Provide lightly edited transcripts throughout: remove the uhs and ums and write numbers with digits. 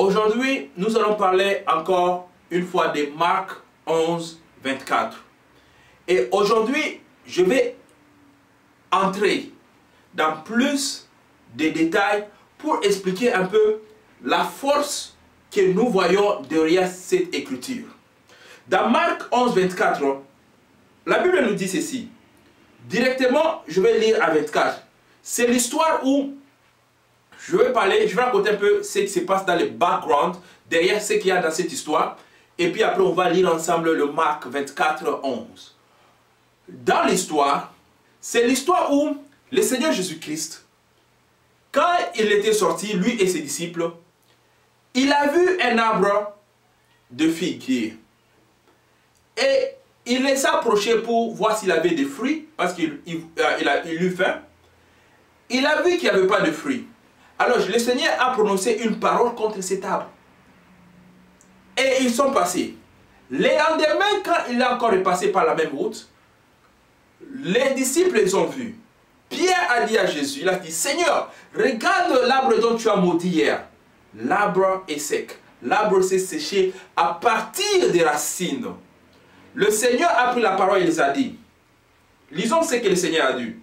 Aujourd'hui, nous allons parler encore une fois de Marc 11, 24. Et aujourd'hui, je vais entrer dans plus de détails pour expliquer un peu la force que nous voyons derrière cette écriture. Dans Marc 11, 24, la Bible nous dit ceci. Directement, je vais lire à 24. C'est l'histoire où je vais raconter un peu ce qui se passe dans le background, derrière ce qu'il y a dans cette histoire. Et puis après, on va lire ensemble le Marc 24, 11. Dans l'histoire, c'est l'histoire où le Seigneur Jésus-Christ, quand il était sorti, lui et ses disciples, il a vu un arbre de figuier. Et il les a approchés pour voir s'il avait des fruits, parce qu'il eut faim. Il a vu qu'il n'y avait pas de fruits. Alors le Seigneur a prononcé une parole contre cet arbre. Et ils sont passés. Le lendemain, quand il est encore repassé par la même route, les disciples les ont vus. Pierre a dit à Jésus, il a dit, Seigneur, regarde l'arbre dont tu as maudit hier. L'arbre est sec. L'arbre s'est séché à partir des racines. Le Seigneur a pris la parole et les a dit. Lisons ce que le Seigneur a dit.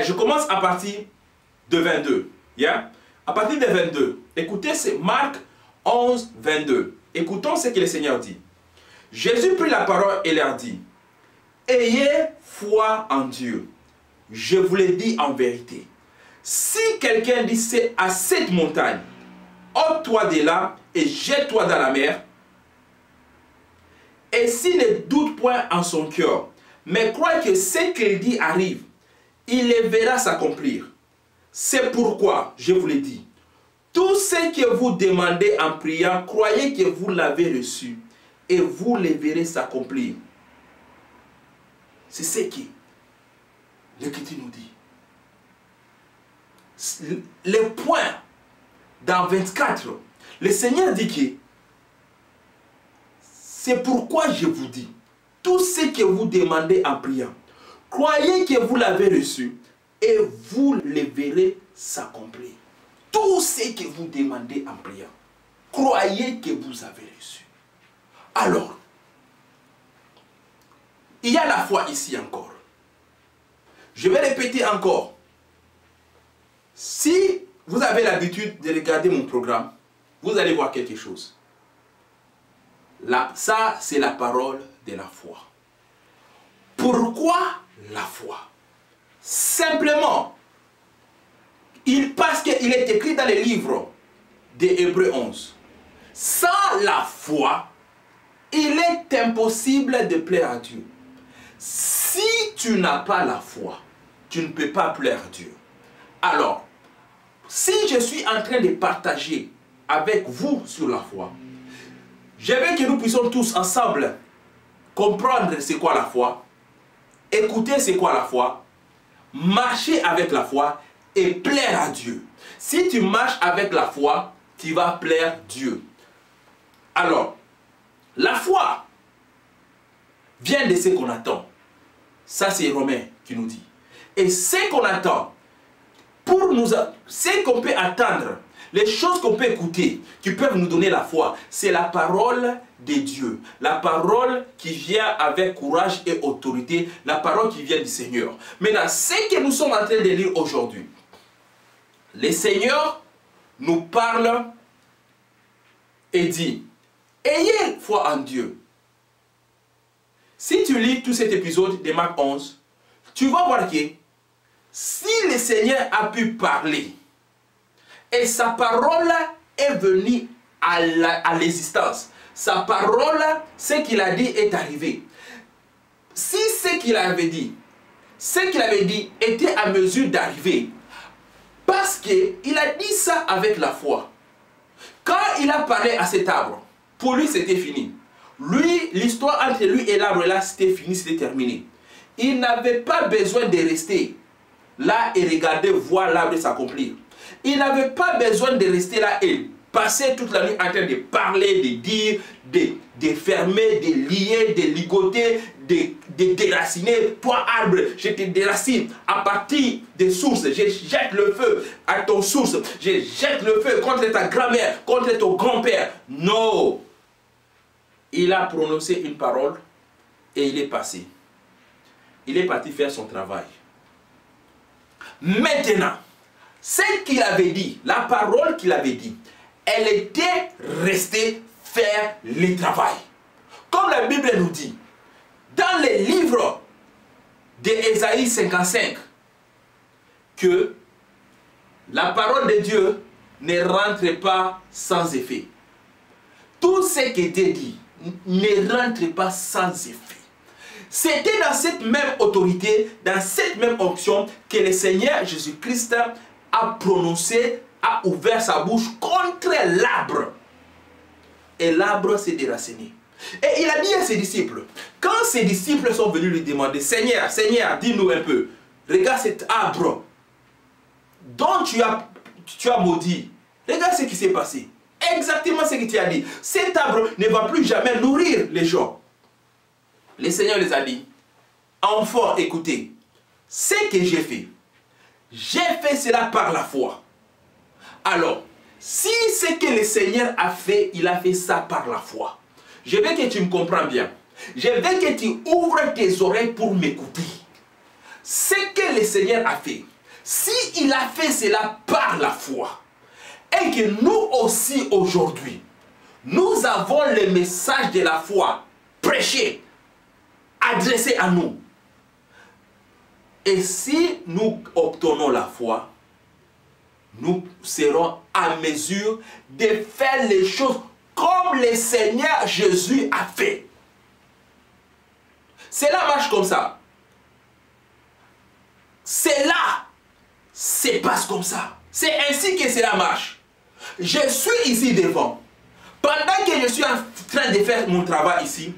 Je commence à partir de 22. Yeah? À partir de 22. Écoutez, c'est Marc 11, 22. Écoutons ce que le Seigneur dit. Jésus prit la parole et leur dit, ayez foi en Dieu. Je vous l'ai dit en vérité. Si quelqu'un dit à cette montagne, ôte-toi de là et jette-toi dans la mer, et s'il ne doute point en son cœur, mais croit que ce qu'il dit arrive, il le verra s'accomplir. C'est pourquoi, je vous l'ai dit, tout ce que vous demandez en priant, croyez que vous l'avez reçu, et vous le verrez s'accomplir. C'est ce que l'Écriture nous dit. Le point dans 24, le Seigneur dit que c'est pourquoi je vous dis, tout ce que vous demandez en priant, croyez que vous l'avez reçu et vous le verrez s'accomplir. Tout ce que vous demandez en priant, croyez que vous avez reçu. Alors, il y a la foi ici encore. Je vais répéter encore. Si vous avez l'habitude de regarder mon programme, vous allez voir quelque chose. Là, ça, c'est la parole de la foi. Pourquoi la foi? Simplement, parce qu'il est écrit dans le livre des Hébreux 11. Sans la foi, il est impossible de plaire à Dieu. Si tu n'as pas la foi, tu ne peux pas plaire à Dieu. Alors, si je suis en train de partager avec vous sur la foi, je veux que nous puissions tous ensemble comprendre c'est quoi la foi, écouter c'est quoi la foi, marcher avec la foi et plaire à Dieu. Si tu marches avec la foi, tu vas plaire à Dieu. Alors, la foi vient de ce qu'on attend. Ça, c'est Romain qui nous dit. Et ce qu'on attend, ce qu'on peut attendre, les choses qu'on peut écouter, qui peuvent nous donner la foi, c'est la parole de Dieu. La parole qui vient avec courage et autorité, la parole qui vient du Seigneur. Maintenant, ce que nous sommes en train de lire aujourd'hui, le Seigneur nous parle et dit, ayez foi en Dieu. Si tu lis tout cet épisode de Marc 11, tu vas voir que si le Seigneur a pu parler et sa parole est venue à l'existence, sa parole, ce qu'il a dit est arrivé. Si ce qu'il avait dit était à mesure d'arriver, parce qu'il a dit ça avec la foi. Quand il a parlé à cet arbre, pour lui c'était fini. Lui, l'histoire entre lui et l'arbre là, c'était fini, c'était terminé. Il n'avait pas besoin de rester là et regarder, voir l'arbre s'accomplir. Il n'avait pas besoin de rester là et passer toute la nuit en train de parler, de dire, de fermer, de lier, de ligoter, déraciner. Toi, arbre, je te déracine à partir des sources. Je jette le feu à ton source. Je jette le feu contre ta grand-mère, contre ton grand-père. Non. Il a prononcé une parole et il est passé. Il est parti faire son travail. Maintenant, ce qu'il avait dit, la parole qu'il avait dit, elle était restée faire le travail. Comme la Bible nous dit, dans les livres d'Ésaïe 55, que la parole de Dieu ne rentre pas sans effet. Tout ce qui était dit ne rentre pas sans effet. C'était dans cette même autorité, dans cette même option que le Seigneur Jésus-Christ a prononcé, a ouvert sa bouche contre l'arbre. Et l'arbre s'est déraciné. Et il a dit à ses disciples, quand ses disciples sont venus lui demander, Seigneur, Seigneur, dis-nous un peu, regarde cet arbre dont tu as maudit, regarde ce qui s'est passé. Exactement ce que tu as dit. Cet arbre ne va plus jamais nourrir les gens. Le Seigneur les a dit, enfants, écoutez, ce que j'ai fait cela par la foi. Alors, si ce que le Seigneur a fait, il a fait ça par la foi. Je veux que tu me comprends bien. Je veux que tu ouvres tes oreilles pour m'écouter. Ce que le Seigneur a fait, si il a fait cela par la foi, et que nous aussi aujourd'hui, nous avons le message de la foi prêché, adressé à nous. Et si nous obtenons la foi, nous serons à mesure de faire les choses comme le Seigneur Jésus a fait. Cela marche comme ça. Cela se passe comme ça. C'est ainsi que cela marche. Je suis ici devant. Pendant que je suis en train de faire mon travail ici,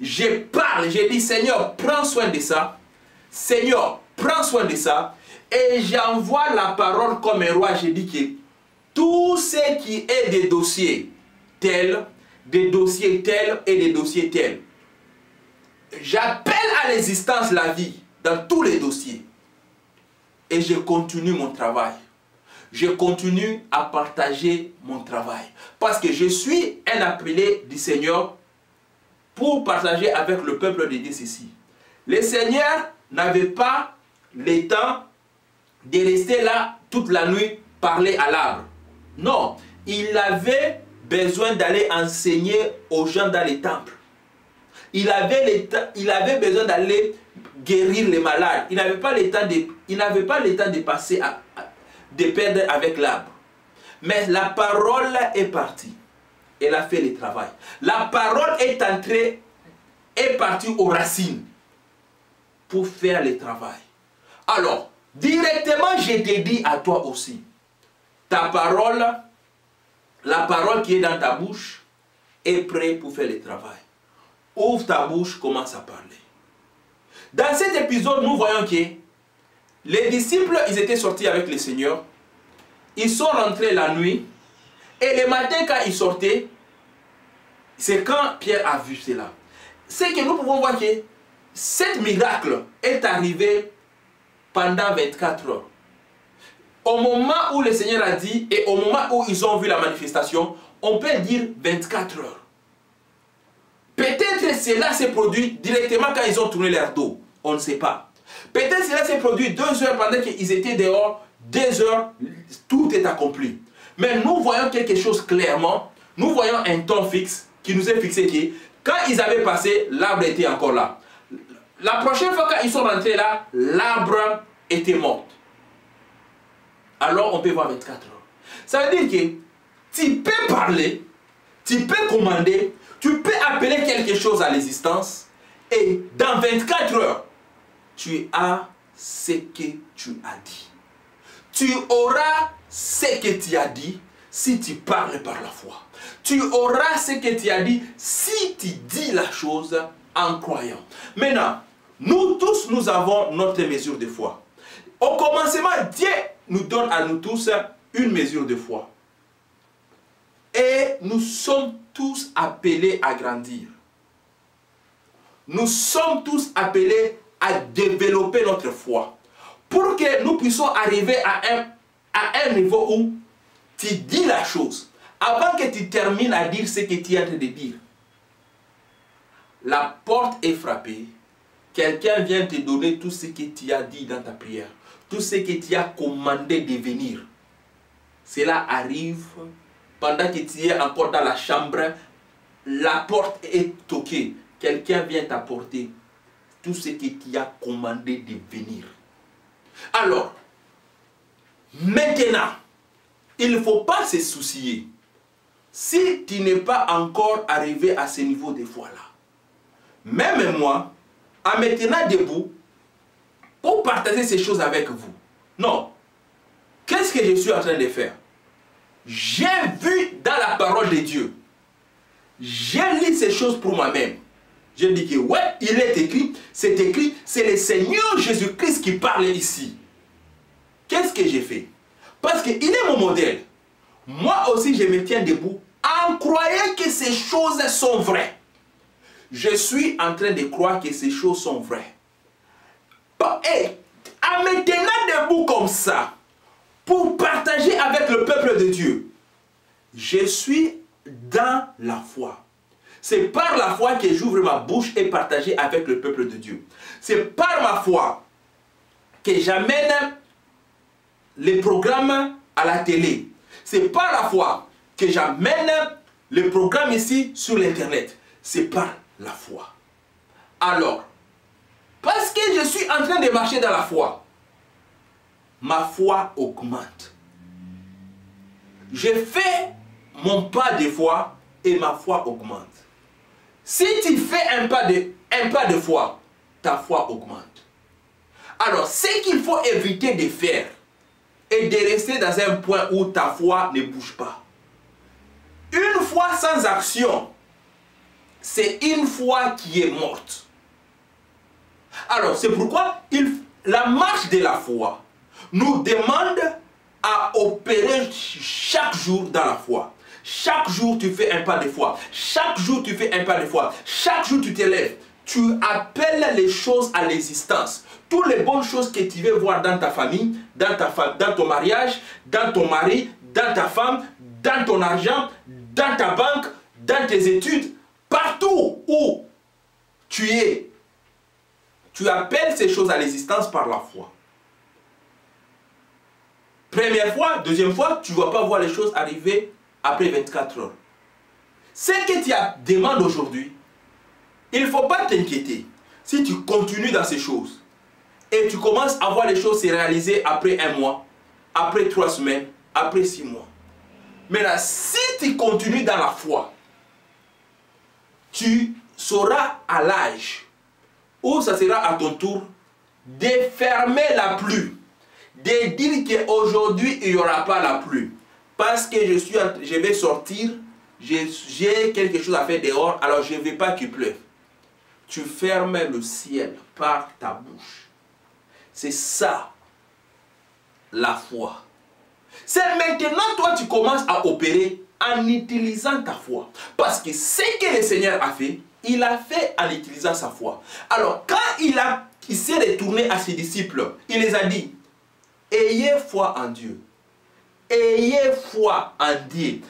je parle, je dis Seigneur, prends soin de ça. Seigneur, prends soin de ça. Et j'envoie la parole comme un roi. Je dis que tout ce qui est des dossiers tels, des dossiers tels et des dossiers tels, j'appelle à l'existence la vie dans tous les dossiers. Et je continue mon travail. Je continue à partager mon travail. Parce que je suis un appelé du Seigneur pour partager avec le peuple de Dieu ceci. Le Seigneur n'avait pas le temps de rester là toute la nuit parler à l'arbre. Non, il avait besoin d'aller enseigner aux gens dans les temples. Il avait besoin d'aller guérir les malades. Il n'avait pas le temps de passer de perdre avec l'arbre. Mais la parole est partie. Elle a fait le travail. La parole est partie aux racines pour faire le travail. Alors, directement, je te dis à toi aussi, ta parole, la parole qui est dans ta bouche, est prête pour faire le travail. Ouvre ta bouche, commence à parler. Dans cet épisode, nous voyons que les disciples, ils étaient sortis avec le Seigneur. Ils sont rentrés la nuit. Et le matin, quand ils sortaient, c'est quand Pierre a vu cela. C'est que nous pouvons voir que cet miracle est arrivé pendant 24 heures. Au moment où le Seigneur a dit et au moment où ils ont vu la manifestation, on peut dire 24 heures. Peut-être cela s'est produit directement quand ils ont tourné leur dos. On ne sait pas. Peut-être cela s'est produit 2 heures pendant qu'ils étaient dehors. 2 heures, tout est accompli. Mais nous voyons quelque chose clairement. Nous voyons un temps fixe qui nous est fixé qui, quand ils avaient passé, l'arbre était encore là. La prochaine fois quand ils sont rentrés là, l'arbre était mort. Alors on peut voir 24 heures. Ça veut dire que tu peux parler, tu peux commander, tu peux appeler quelque chose à l'existence et dans 24 heures, tu as ce que tu as dit. Tu auras ce que tu as dit si tu parles par la foi. Tu auras ce que tu as dit si tu dis la chose en croyant. Maintenant, nous tous, nous avons notre mesure de foi. Au commencement, Dieu nous donne à nous tous une mesure de foi. Et nous sommes tous appelés à grandir. nous sommes tous appelés à développer notre foi. Pour que nous puissions arriver à un niveau où tu dis la chose. Avant que tu termines à dire ce que tu es en train de dire. La porte est frappée. Quelqu'un vient te donner tout ce que tu as dit dans ta prière. Tout ce que tu as commandé de venir. Cela arrive pendant que tu es encore dans la chambre. La porte est toquée. Quelqu'un vient t'apporter tout ce que tu as commandé de venir. Alors, maintenant, il ne faut pas se soucier. Si tu n'es pas encore arrivé à ce niveau de foi-là, même moi, en me tenant debout, pour partager ces choses avec vous. Non. Qu'est-ce que je suis en train de faire? J'ai vu dans la parole de Dieu. J'ai lu ces choses pour moi-même. Je dis que ouais, il est écrit, c'est le Seigneur Jésus-Christ qui parle ici. Qu'est-ce que j'ai fait? Parce qu'il est mon modèle. Moi aussi, je me tiens debout en croyant que ces choses sont vraies. Je suis en train de croire que ces choses sont vraies. Et en me tenant debout comme ça, pour partager avec le peuple de Dieu, je suis dans la foi. C'est par la foi que j'ouvre ma bouche et partager avec le peuple de Dieu. C'est par ma foi que j'amène les programmes à la télé. C'est par la foi que j'amène les programmes ici sur l'internet. C'est par la foi. Alors, parce que je suis en train de marcher dans la foi, ma foi augmente. Je fais mon pas de foi et ma foi augmente. Si tu fais un pas de foi, ta foi augmente. Alors, ce qu'il faut éviter de faire est de rester dans un point où ta foi ne bouge pas. Une foi sans action, c'est une foi qui est morte. Alors, c'est pourquoi la marche de la foi nous demande à opérer chaque jour dans la foi. Chaque jour, tu fais un pas de foi. Chaque jour, tu fais un pas de foi. Chaque jour, tu te lèves. Tu appelles les choses à l'existence. Toutes les bonnes choses que tu veux voir dans ta famille, dans ton mariage, dans ton mari, dans ta femme, dans ton argent, dans ta banque, dans tes études, partout où tu es. Tu appelles ces choses à l'existence par la foi. Première fois, deuxième fois, tu ne vas pas voir les choses arriver après 24 heures. Ce que tu demandes aujourd'hui, il ne faut pas t'inquiéter. Si tu continues dans ces choses et tu commences à voir les choses se réaliser après 1 mois, après 3 semaines, après 6 mois. Mais là, si tu continues dans la foi, tu seras à l'âge où ça sera à ton tour de fermer la pluie, de dire qu'aujourd'hui il n'y aura pas la pluie. Parce que je vais sortir, j'ai quelque chose à faire dehors, alors je ne veux pas qu'il pleuve. Tu fermes le ciel par ta bouche. C'est ça, la foi. C'est maintenant, toi, tu commences à opérer en utilisant ta foi. Parce que ce que le Seigneur a fait, il a fait en utilisant sa foi. Alors, quand il s'est retourné à ses disciples, il les a dit, ayez foi en Dieu. Ayez foi en Dieu.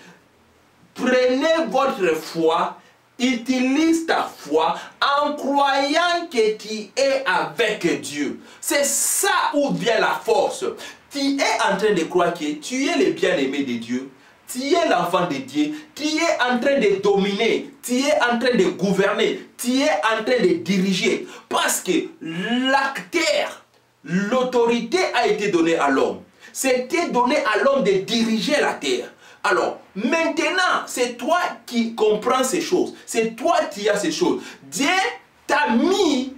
Prenez votre foi, utilise ta foi en croyant que tu es avec Dieu. C'est ça où vient la force. Tu es en train de croire que tu es le bien-aimé de Dieu. Tu es l'enfant de Dieu. Tu es en train de dominer. Tu es en train de gouverner. Tu es en train de diriger. Parce que l'acteur, l'autorité a été donnée à l'homme. C'était donné à l'homme de diriger la terre. Alors, maintenant, c'est toi qui comprends ces choses. C'est toi qui as ces choses. Dieu t'a mis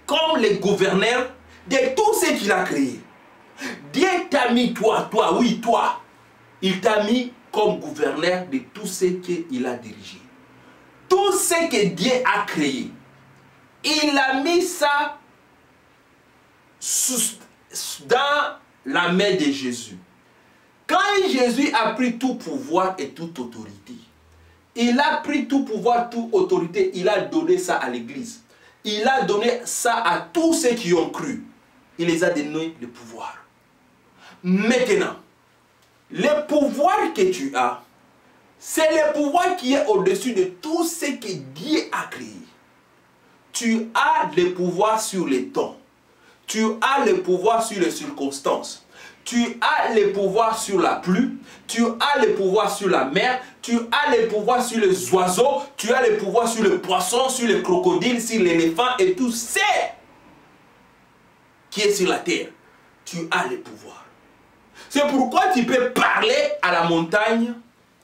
comme le gouverneur de tout ce qu'il a créé. Dieu t'a mis toi, oui, toi. Il t'a mis comme gouverneur de tout ce qu'il a dirigé. Tout ce que Dieu a créé, il a mis ça dans la main de Jésus. Quand Jésus a pris tout pouvoir et toute autorité, Il a pris tout pouvoir, toute autorité, il a donné ça à l'église. Il a donné ça à tous ceux qui ont cru. Il les a donné le pouvoir. Maintenant, le pouvoir que tu as, c'est le pouvoir qui est au-dessus de tout ce que Dieu a créé. Tu as le pouvoir sur les temps. Tu as le pouvoir sur les circonstances. Tu as le pouvoir sur la pluie. Tu as le pouvoir sur la mer. Tu as le pouvoir sur les oiseaux. Tu as le pouvoir sur le poisson, sur le crocodile, sur l'éléphant et tout ce qui est sur la terre. Tu as le pouvoir. C'est pourquoi tu peux parler à la montagne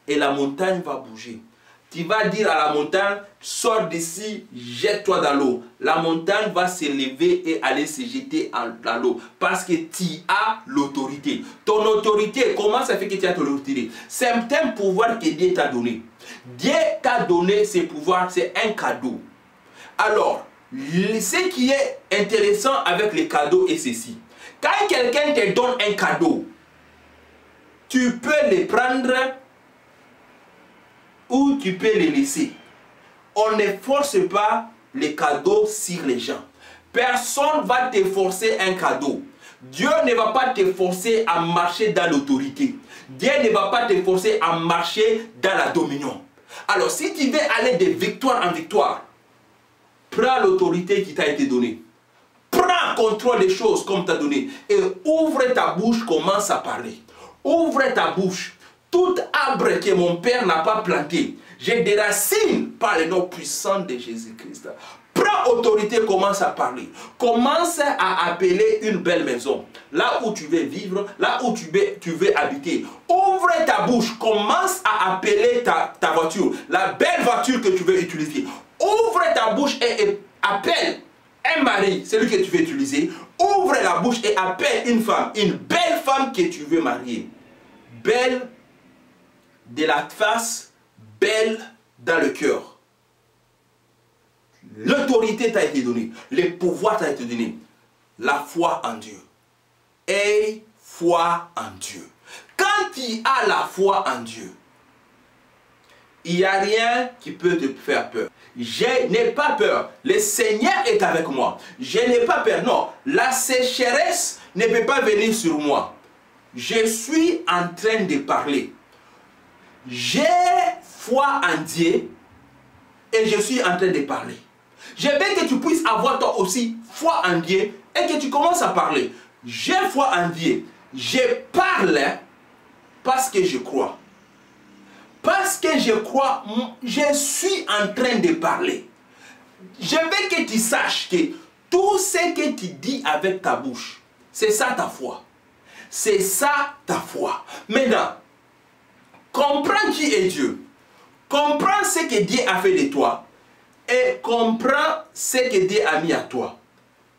et la montagne va bouger. Tu vas dire à la montagne, sors d'ici, jette-toi dans l'eau. La montagne va se lever et aller se jeter dans l'eau. Parce que tu as l'autorité. Ton autorité, comment ça fait que tu as ton autorité? C'est un pouvoir que Dieu t'a donné. Dieu t'a donné ces pouvoirs, c'est un cadeau. Alors, ce qui est intéressant avec les cadeaux est ceci. Quand quelqu'un te donne un cadeau, tu peux le prendre ou tu peux les laisser. On ne force pas les cadeaux sur les gens. Personne ne va te forcer un cadeau. Dieu ne va pas te forcer à marcher dans l'autorité. Dieu ne va pas te forcer à marcher dans la dominion. Alors, si tu veux aller de victoire en victoire, prends l'autorité qui t'a été donnée. Prends contrôle des choses comme t'a donné. Et ouvre ta bouche, commence à parler. Ouvre ta bouche. Tout arbre que mon Père n'a pas planté, je déracine par le nom puissant de Jésus-Christ. Prends autorité, commence à parler. Commence à appeler une belle maison. Là où tu veux vivre, là où tu veux habiter. Ouvre ta bouche, commence à appeler ta voiture. La belle voiture que tu veux utiliser. Ouvre ta bouche et appelle un mari, celui que tu veux utiliser. Ouvre la bouche et appelle une femme, une belle femme que tu veux marier. Belle de la face, belle dans le cœur. L'autorité t'a été donnée, le pouvoir t'a été donné, la foi en Dieu. Aie foi en Dieu. Quand tu as la foi en Dieu, il n'y a rien qui peut te faire peur. Je n'ai pas peur. Le Seigneur est avec moi. Je n'ai pas peur. Non, la sécheresse ne peut pas venir sur moi. Je suis en train de parler. J'ai foi en Dieu et je suis en train de parler. Je veux que tu puisses avoir toi aussi foi en Dieu et que tu commences à parler. J'ai foi en Dieu. Je parle parce que je crois. Parce que je crois, je suis en train de parler. Je veux que tu saches que tout ce que tu dis avec ta bouche, c'est ça ta foi. C'est ça ta foi. Maintenant, comprends qui est Dieu. Comprends ce que Dieu a fait de toi. Et comprends ce que Dieu a mis à toi.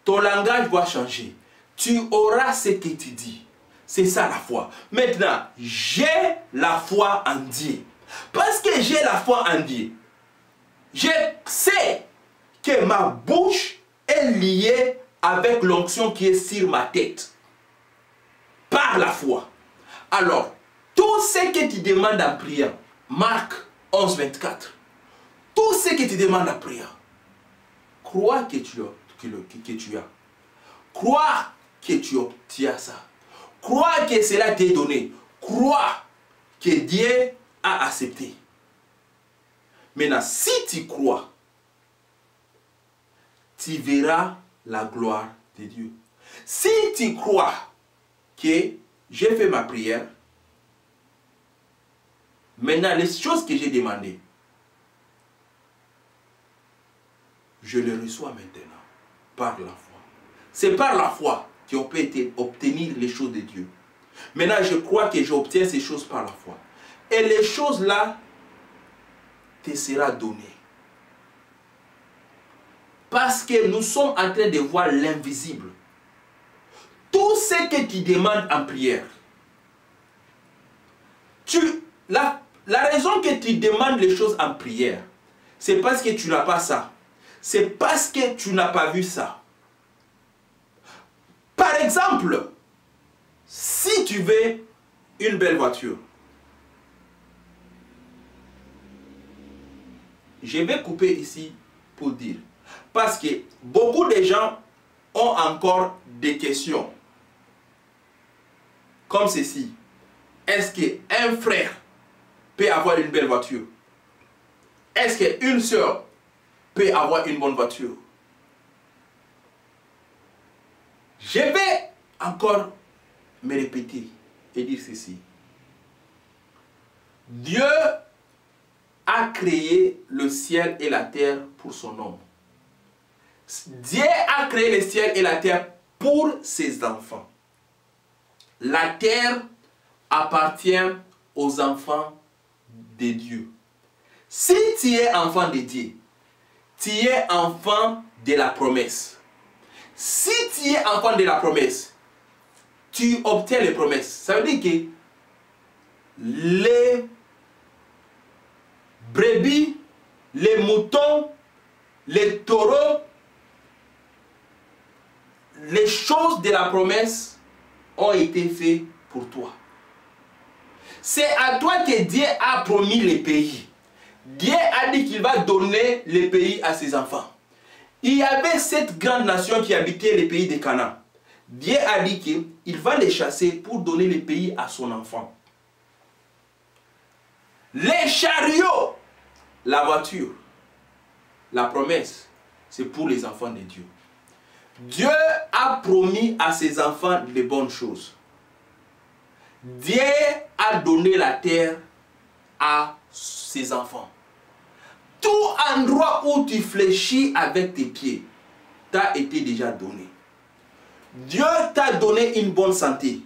Ton langage va changer. Tu auras ce que tu dis. C'est ça la foi. Maintenant, j'ai la foi en Dieu. Parce que j'ai la foi en Dieu, je sais que ma bouche est liée avec l'onction qui est sur ma tête. Par la foi. Alors, tout ce que tu demandes en prière, Marc 11, 24, tout ce que tu demandes en prière, crois que tu as. Crois que tu as ça. Crois que cela t'est donné. Crois que Dieu a accepté. Maintenant, si tu crois, tu verras la gloire de Dieu. Si tu crois que j'ai fait ma prière, maintenant les choses que j'ai demandées, je les reçois maintenant par la foi. C'est par la foi qu'on peut obtenir les choses de Dieu. Maintenant, je crois que j'obtiens ces choses par la foi. Et les choses là te seront données. Parce que nous sommes en train de voir l'invisible. Tout ce que tu demandes en prière, la raison que tu demandes les choses en prière, c'est parce que tu n'as pas ça. C'est parce que tu n'as pas vu ça. Par exemple, si tu veux une belle voiture, je vais couper ici pour dire. Parce que beaucoup de gens ont encore des questions. Comme ceci. Est-ce qu'un frère peut avoir une belle voiture? Est-ce qu'une soeur peut avoir une bonne voiture? Je vais encore me répéter et dire ceci. Dieu a créé le ciel et la terre pour son homme. Dieu a créé le ciel et la terre pour ses enfants. La terre appartient aux enfants de Dieu. Si tu es enfant de Dieu, tu es enfant de la promesse. Si tu es enfant de la promesse, tu obtiens les promesses. Ça veut dire que les brebis, les moutons, les taureaux, les choses de la promesse ont été faites pour toi. C'est à toi que Dieu a promis les pays. Dieu a dit qu'il va donner les pays à ses enfants. Il y avait cette grande nation qui habitait les pays de Canaan. Dieu a dit qu'il va les chasser pour donner les pays à son enfant. Les chariots, la voiture, la promesse, c'est pour les enfants de Dieu. Dieu a promis à ses enfants de bonnes choses. Dieu a donné la terre à ses enfants. Tout endroit où tu fléchis avec tes pieds t'a été déjà donné. Dieu t'a donné une bonne santé.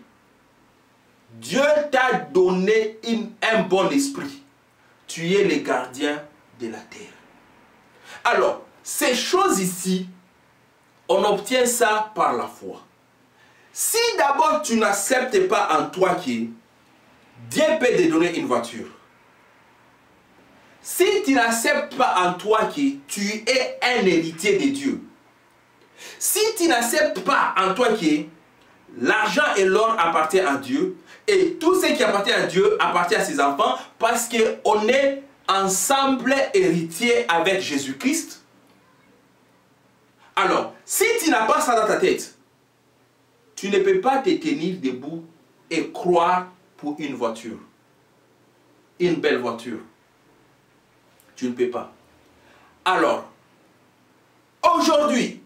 Dieu t'a donné un bon esprit. Tu es le gardien de la terre. Alors, ces choses ici, on obtient ça par la foi. Si d'abord tu n'acceptes pas en toi que Dieu peut te donner une voiture, si tu n'acceptes pas en toi que tu es un héritier de Dieu, si tu n'acceptes pas en toi que l'argent et l'or appartiennent à Dieu, et tout ce qui appartient à Dieu appartient à ses enfants, parce qu'on est ensemble héritiers avec Jésus-Christ, alors, si tu n'as pas ça dans ta tête, tu ne peux pas te tenir debout et croire pour une voiture. Une belle voiture. Tu ne peux pas. Alors, aujourd'hui,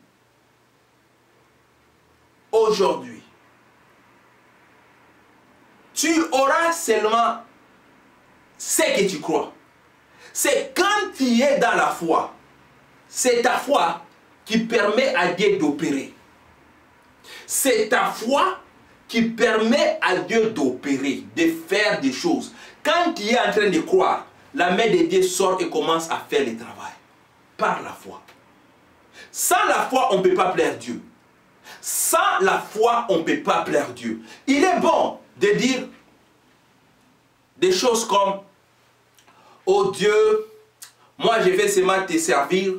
tu auras seulement ce que tu crois. C'est quand tu es dans la foi, c'est ta foi qui permet à Dieu d'opérer. C'est ta foi qui permet à Dieu d'opérer, de faire des choses. Quand tu es en train de croire, la main de Dieu sort et commence à faire le travail. Par la foi. Sans la foi, on ne peut pas plaire Dieu. Sans la foi, on ne peut pas plaire Dieu. Il est bon de dire des choses comme: oh Dieu, moi je vais seulement te servir.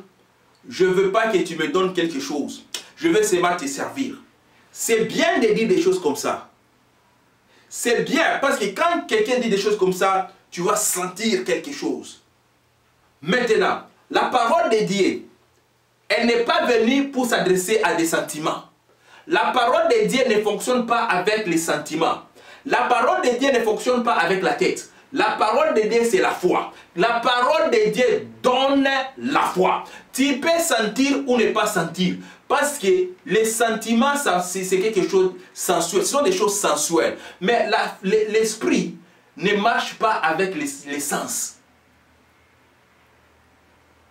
Je ne veux pas que tu me donnes quelque chose. Je veux seulement te servir. C'est bien de dire des choses comme ça. C'est bien parce que quand quelqu'un dit des choses comme ça, tu vas sentir quelque chose. Maintenant, la parole de Dieu, elle n'est pas venue pour s'adresser à des sentiments. La parole de Dieu ne fonctionne pas avec les sentiments. La parole de Dieu ne fonctionne pas avec la tête. La parole de Dieu, c'est la foi. La parole de Dieu donne la foi. Tu peux sentir ou ne pas sentir. Parce que les sentiments, c'est quelque chose de sensuel. Ce sont des choses sensuelles. Mais l'esprit ne marche pas avec les sens.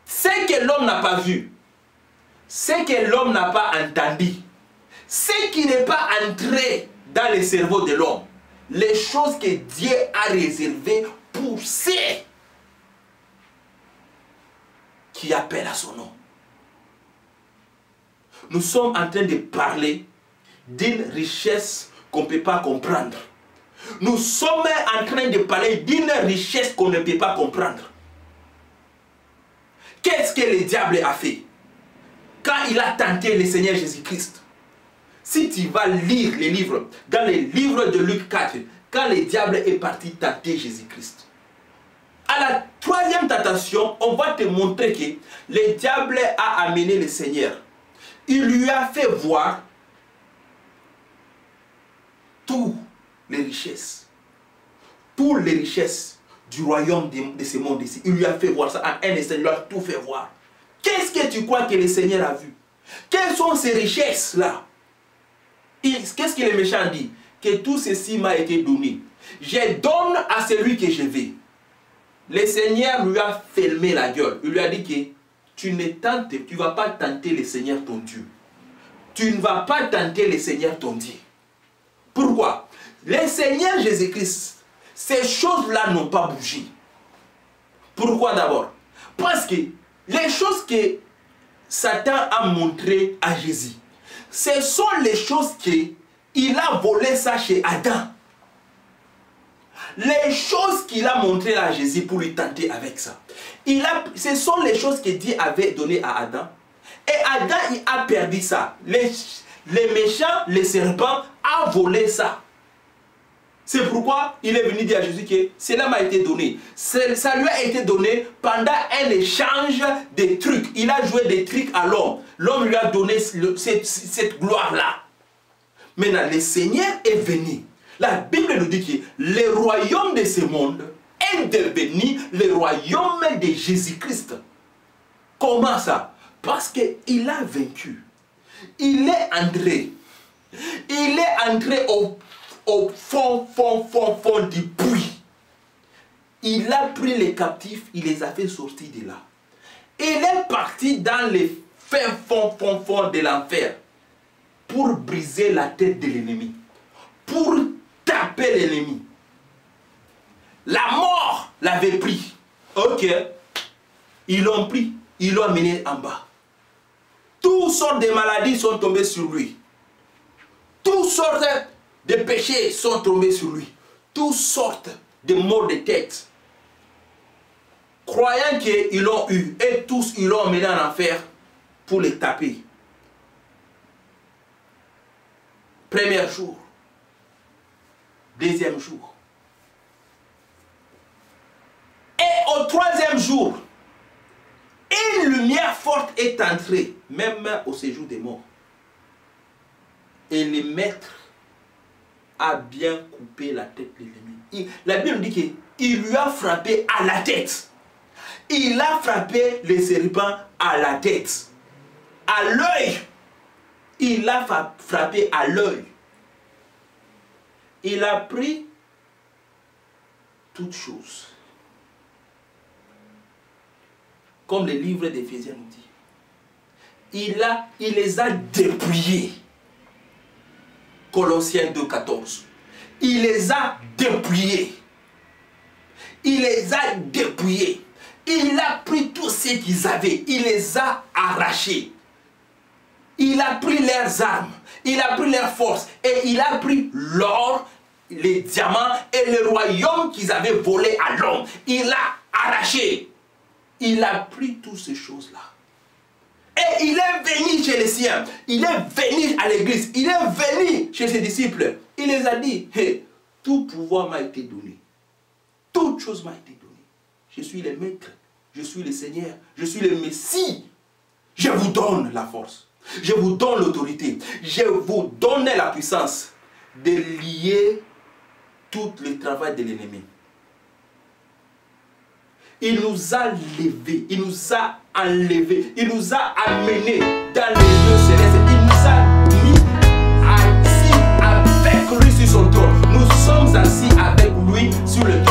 Ce que l'homme n'a pas vu, ce que l'homme n'a pas entendu, ce qui n'est pas entré dans le cerveau de l'homme, les choses que Dieu a réservées pour ceux qui appellent à son nom. Nous sommes en train de parler d'une richesse qu'on ne peut pas comprendre. Nous sommes en train de parler d'une richesse qu'on ne peut pas comprendre. Qu'est-ce que le diable a fait quand il a tenté le Seigneur Jésus-Christ? Si tu vas lire les livres, dans les livres de Luc 4, quand le diable est parti tenter Jésus-Christ, À la troisième tentation, on va te montrer que le diable a amené le Seigneur. Il lui a fait voir toutes les richesses du royaume de ce monde ici. Il lui a fait voir ça en un instant, il lui a tout fait voir. Qu'est-ce que tu crois que le Seigneur a vu? Quelles sont ces richesses-là? Qu'est-ce que le méchant dit? Que tout ceci m'a été donné. Je donne à celui que je veux. Le Seigneur lui a fermé la gueule. Il lui a dit que tu ne vas pas tenter le Seigneur ton Dieu. Tu ne vas pas tenter le Seigneur ton Dieu. Pourquoi? Le Seigneur Jésus-Christ, ces choses-là n'ont pas bougé. Pourquoi d'abord? Parce que les choses que Satan a montrées à Jésus, ce sont les choses qu'il a volées ça chez Adam. Les choses qu'il a montrées à Jésus pour lui tenter avec ça. Ce sont les choses que Dieu avait données à Adam. Et Adam, il a perdu ça. Les méchants, les serpents, a volé ça. C'est pourquoi il est venu dire à Jésus que cela m'a été donné. Ça lui a été donné pendant un échange de trucs. Il a joué des trucs à l'homme. L'homme lui a donné cette gloire-là. Maintenant, le Seigneur est venu. La Bible nous dit que le royaume de ce monde est devenu le royaume de Jésus-Christ. Comment ça? Parce qu'il a vaincu. Il est entré. Il est entré au fond du puits. Il a pris les captifs, il les a fait sortir de là. Il est parti dans les fins fond de l'enfer pour briser la tête de l'ennemi, pour taper l'ennemi. La mort l'avait pris. Ok, ils l'ont pris, ils l'ont amené en bas. Toutes sortes de maladies sont tombées sur lui. Toutes sortes de péchés sont tombés sur lui. Toutes sortes de maux de tête. Croyant qu'ils l'ont eu, et tous ils l'ont emmené en enfer pour les taper. Premier jour. Deuxième jour. Et au troisième jour, une lumière forte est entrée, même au séjour des morts. Et le maître a bien coupé la tête de l'ennemi. La Bible dit qu'il lui a frappé à la tête. Il a frappé le serpent à la tête. À l'œil. Il a frappé à l'œil. Il a pris toutes choses. Comme le livre d'Éphésiens nous dit. Il les a dépouillés. Colossiens 2,14. Il les a dépouillés. Il les a dépouillés. Il a pris tout ce qu'ils avaient. Il les a arrachés. Il a pris leurs armes. Il a pris leurs forces. Et il a pris l'or, les diamants et le royaume qu'ils avaient volé à l'homme. Il l'a arraché. Il a pris toutes ces choses-là. Et il est venu chez les siens. Il est venu à l'église. Il est venu chez ses disciples. Il les a dit, hey, tout pouvoir m'a été donné. Toute chose m'a été donnée. Je suis le maître. Je suis le Seigneur. Je suis le Messie. Je vous donne la force. Je vous donne l'autorité. Je vous donne la puissance de lier tout le travail de l'ennemi. Il nous a levés, il nous a enlevés, il nous a amenés dans les lieux célestes. Il nous a mis assis avec lui sur son trône. Nous sommes assis avec lui sur le trône.